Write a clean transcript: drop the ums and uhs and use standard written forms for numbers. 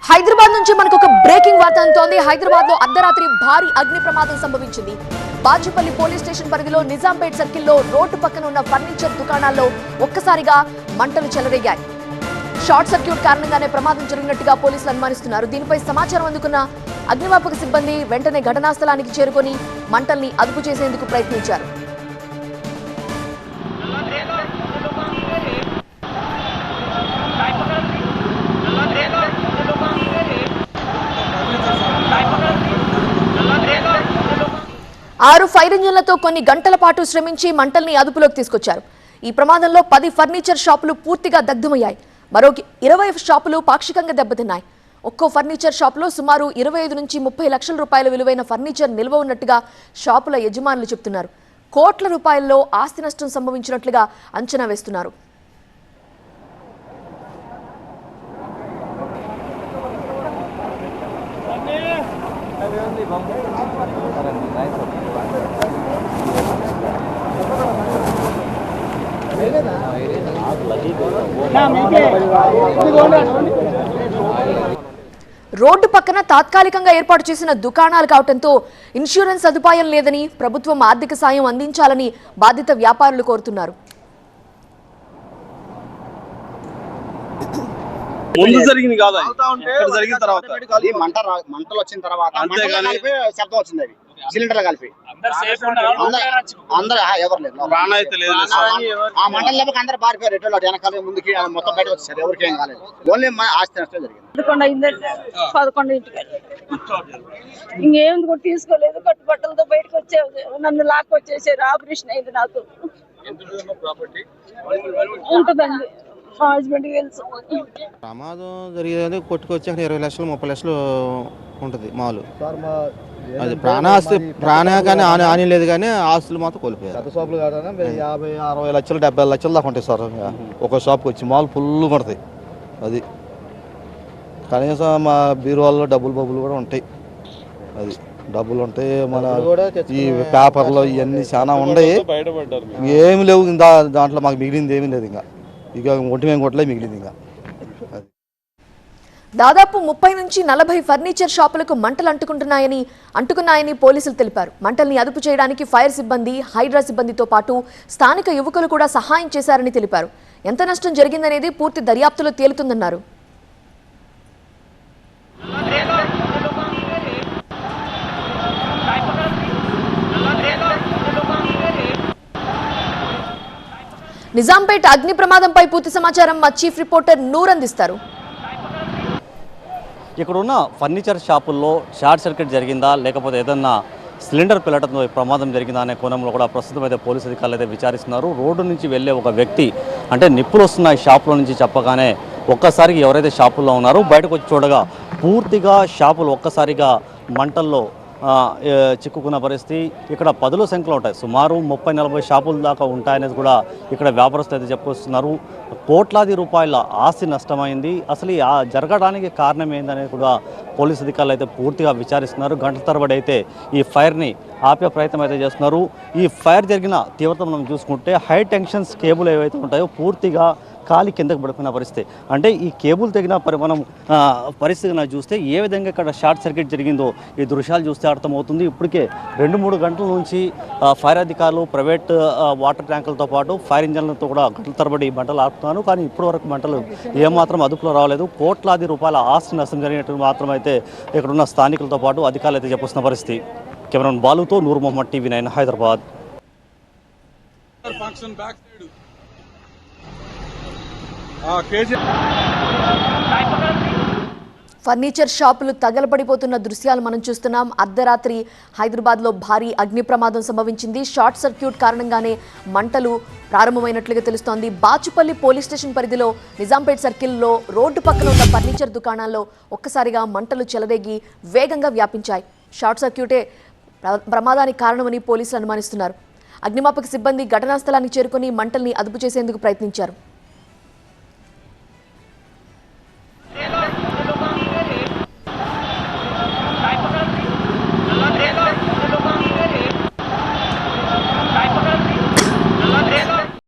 హైదరాబాద్ నుంచి మనకు ఒక బ్రేకింగ్ వార్త అందుతోంది. హైదరాబాద్ లో అర్ధరాత్రి భారీ అగ్ని ప్రమాదం సంభవించింది. బాచుపల్లి పోలీస్ స్టేషన్ పరిధిలో నిజాంపేట్ సర్కిల్లో రోడ్డు పక్కన ఉన్న ఫర్నిచర్ దుకాణాల్లో ఒక్కసారిగా మంటలు చెలరేగాయి. షార్ట్ సర్క్యూట్ కారణంగానే ప్రమాదం జరిగినట్టుగా పోలీసులు అనుమానిస్తున్నారు. దీనిపై సమాచారం అందుకున్న అగ్నిమాపక సిబ్బంది వెంటనే ఘటనా స్థలానికి చేరుకొని మంటల్ని అదుపు చేసేందుకు ప్రయత్నించారు. ఆరు ఫైర్ ఇంజిన్లతో కొన్ని గంటల పాటు శ్రమించి మంటల్ని అదుపులోకి తీసుకొచ్చారు. ఈ ప్రమాదంలో 10 ఫర్నిచర్ షాపులు పూర్తిగా దగ్ధమయ్యాయి. మరో 20 షాపులు పాక్షికంగా దెబ్బతిన్నాయి. ఒక్కో ఫర్నిచర్ షాపులో సుమారు 25 నుంచి 30 లక్షల రూపాయల విలువైన ఫర్నిచర్ నిల్వ ఉన్నట్టుగా షాపుల యజమానులు చెబుతున్నారు. కోట్ల రూపాయల్లో ఆస్తి నష్టం సంభవించినట్లుగా అంచనా వేస్తున్నారు. రోడ్డు పక్కన తాత్కాలికంగా ఏర్పాటు చేసిన దుకాణాలు కావడంతో ఇన్సూరెన్స్ సదుపాయం లేదని, ప్రభుత్వం ఆర్థిక సాయం అందించాలని బాధిత వ్యాపారులు కోరుతున్నారు. ముందు జరిగింది కాదు, ఇక్కడ జరిగిన తర్వాత మంటలు వచ్చిన తర్వాత శబ్దం వచ్చింది. సిలిండర్లు కలిపి అందరూ ఎవరు లేదు, ప్రాణాయితే లేదు. ఆ మంటలు లేక అందరూ పారిపోయారు. ఎటు వెనకాల ముందుకి మొత్తం బయట వచ్చేసారు. ఎవరికి ఏం కాలేదు. ఓన్లీ ఆస్తి నష్టం జరిగింది. 11 ఇంకేం కూడా తీసుకోలేదు. కట్టుబట్టలతో బయటకు వచ్చే నన్ను లాక్కొచ్చేసారు. ఆపరేషన్ అయింది. నాకు ఉంటుందండి. మా హస్బెండ్కి తెలుసు. ప్రమాదం జరిగేది కొట్టుకొచ్చి 20 లక్షలు 30 లక్షలు ఉంటుంది మామూలు. అది ప్రాణ కానీ హాని లేదు, కానీ ఆస్తులు మాత్రం కోల్పోయారు. పెద్ద షాపులు కాదు, 50, 60 లక్షలు 70 లక్షలు దాకా ఉంటాయి సార్. ఒక షాప్కి వచ్చి మామూలు ఫుల్ పడుతాయి. అది కనీసం మా బీరువాల్లో డబ్బులు కూడా ఉంటాయి. అది డబ్బులు ఉంటాయి. మన ఈ పేపర్లో ఇవన్నీ చాలా ఉన్నాయి. ఏమి లేవు. దాంట్లో మాకు మిగిలింది ఏమీ లేదు. ఇక ఒంటి మేము కొట్టలే మిగిలింది. ఇంకా దాదాపు 30 నుంచి 40 ఫర్నిచర్ షాపులకు మంటలు అంటుకున్నాయని పోలీసులు తెలిపారు. మంటల్ని అదుపు చేయడానికి ఫైర్ సిబ్బంది, హైడ్రా సిబ్బందితో పాటు స్థానిక యువకులు కూడా సహాయం చేశారని తెలిపారు. ఎంత నష్టం జరిగిందనేది పూర్తి దర్యాప్తులో తేలుతుందన్నారు. నిజాంపేట్ అగ్ని ప్రమాదంపై పూర్తి సమాచారం మా చీఫ్ రిపోర్టర్ నూర్ అందిస్తారు. ఇక్కడున్న ఫర్నిచర్ షాపుల్లో షార్ట్ సర్క్యూట్ జరిగిందా, లేకపోతే ఏదన్నా సిలిండర్ పిల్లటంతో ప్రమాదం జరిగిందా అనే కోణంలో కూడా ప్రస్తుతం అయితే పోలీసు అధికారులు అయితే విచారిస్తున్నారు. రోడ్డు నుంచి వెళ్ళే ఒక వ్యక్తి అంటే నిప్పులు వస్తున్నాయి షాపులో నుంచి చెప్పగానే ఒక్కసారికి ఎవరైతే షాపుల్లో ఉన్నారో బయటకు వచ్చి చూడగా పూర్తిగా షాపులు ఒక్కసారిగా మంటల్లో చిక్కుకున్న పరిస్థితి. ఇక్కడ 10ల సంఖ్యలో ఉంటాయి. సుమారు 30-40 షాపుల దాకా ఉంటాయనేది కూడా ఇక్కడ వ్యాపారస్తులు అయితే చెప్పుకొస్తున్నారు. కోట్లాది రూపాయల ఆస్తి నష్టమైంది. అసలు జరగడానికి కారణం ఏందనేది కూడా పోలీసు అధికారులు అయితే పూర్తిగా విచారిస్తున్నారు. గంటల తరబడి అయితే ఈ ఫైర్ని ఆపే ప్రయత్నం అయితే చేస్తున్నారు. ఈ ఫైర్ జరిగిన తీవ్రత మనం చూసుకుంటే హై టెన్షన్స్ కేబుల్ ఏవైతే ఉంటాయో పూర్తిగా కాలి కిందకు పడిపోయిన పరిస్థితి. అంటే ఈ కేబుల్ తెగిన మనం పరిస్థితిని చూస్తే ఏ విధంగా ఇక్కడ షార్ట్ సర్క్యూట్ జరిగిందో ఈ దృశ్యాలు చూస్తే అర్థమవుతుంది. ఇప్పటికే 2-3 గంటల నుంచి ఫైర్ అధికారులు, ప్రైవేట్ వాటర్ ట్యాంకులతో పాటు ఫైర్ ఇంజన్లతో కూడా గంటల తరబడి మంటలు ఆపుతున్నారు. కానీ ఇప్పటి వరకు మంటలు ఏమాత్రం అదుపులో రావలేదు. కోట్లాది రూపాయల ఆస్తి నష్టం జరిగినట్టు మాత్రం అయితే ఇక్కడున్న స్థానికులతో పాటు అధికారులు అయితే చెప్పుస్తున్న పరిస్థితి. కెమెరామెన్ బాలుతో నూర్ మొహమ్మద్, TV9 హైదరాబాద్. ఫర్నిచర్ షాపులు తగలబడిపోతున్న దృశ్యాలు మనం చూస్తున్నాం. అర్ధరాత్రి హైదరాబాద్లో భారీ అగ్ని ప్రమాదం సంభవించింది. షార్ట్ సర్క్యూట్ కారణంగానే మంటలు ప్రారంభమైనట్లుగా తెలుస్తోంది. బాచుపల్లి పోలీస్ స్టేషన్ పరిధిలో నిజాంపేట్ సర్కిల్లో రోడ్డు పక్కన ఉన్న ఫర్నిచర్ దుకాణాల్లో ఒక్కసారిగా మంటలు చెలరేగి వేగంగా వ్యాపించాయి. షార్ట్ సర్క్యూటే ప్రమాదానికి కారణమని పోలీసులు అనుమానిస్తున్నారు. అగ్నిమాపక సిబ్బంది ఘటనా స్థలానికి చేరుకుని మంటల్ని అదుపు చేసేందుకు ప్రయత్నించారు.